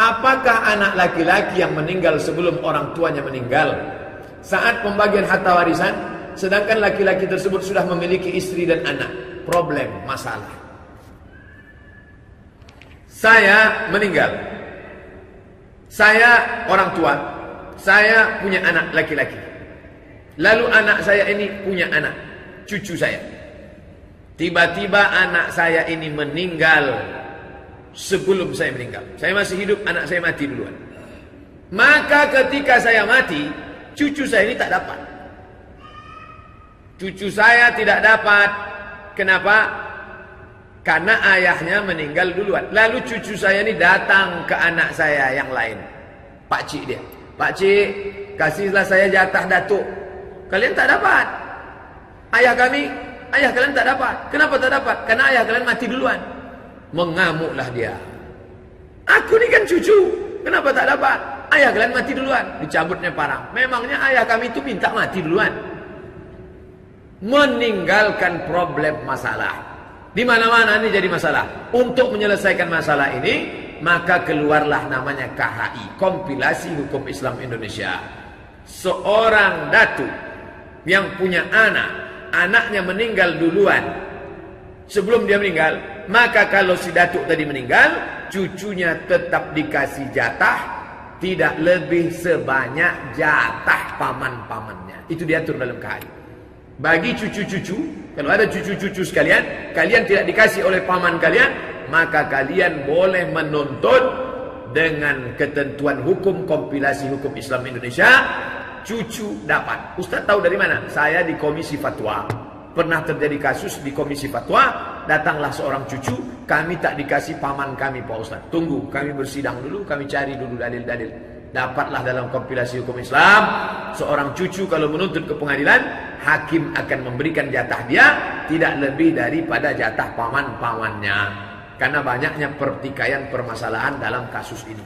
Apakah anak laki-laki yang meninggal sebelum orang tuanya meninggal saat pembagian harta warisan, sedangkan laki-laki tersebut sudah memiliki istri dan anak? Problem, masalah. Saya meninggal, saya orang tua, saya punya anak laki-laki. Lalu anak saya ini punya anak, cucu saya. Tiba-tiba anak saya ini meninggal sebelum saya meninggal. Saya masih hidup, anak saya mati duluan. Maka ketika saya mati, cucu saya ini tak dapat. Cucu saya tidak dapat. Kenapa? Karena ayahnya meninggal duluan. Lalu cucu saya ini datang ke anak saya yang lain. Pakcik dia. Pakcik, kasihlah saya jatah datuk. Kalian tak dapat. Ayah kalian tak dapat. Kenapa tak dapat? Karena ayah kalian mati duluan. Mengamuklah dia. Aku ni kan cucu, kenapa tak dapat? Ayah kalian mati duluan. Dicabutnya parang. Memangnya ayah kami itu minta mati duluan. Meninggalkan problem masalah. Di mana-mana ini jadi masalah. Untuk menyelesaikan masalah ini, maka keluarlah namanya KHI, Kompilasi Hukum Islam Indonesia. Seorang datuk yang punya anak, anaknya meninggal duluan. Sebelum dia meninggal, maka kalau si datuk tadi meninggal, cucunya tetap dikasih jatah, tidak lebih sebanyak jatah paman-pamannya. Itu diatur dalam KHI. Bagi cucu-cucu, kalau ada cucu-cucu sekalian, kalian tidak dikasih oleh paman kalian, maka kalian boleh menuntut dengan ketentuan hukum Kompilasi Hukum Islam Indonesia, cucu dapat. Ustaz tahu dari mana? Saya di Komisi Fatwa. Pernah terjadi kasus di Komisi Fatwa, datanglah seorang cucu, kami tak dikasih paman kami Pak Ustaz. Tunggu, kami bersidang dulu, kami cari dulu dalil-dalil. Dapatlah dalam Kompilasi Hukum Islam, seorang cucu kalau menuntut ke pengadilan, hakim akan memberikan jatah dia tidak lebih daripada jatah paman-pamannya. Karena banyaknya pertikaian permasalahan dalam kasus ini.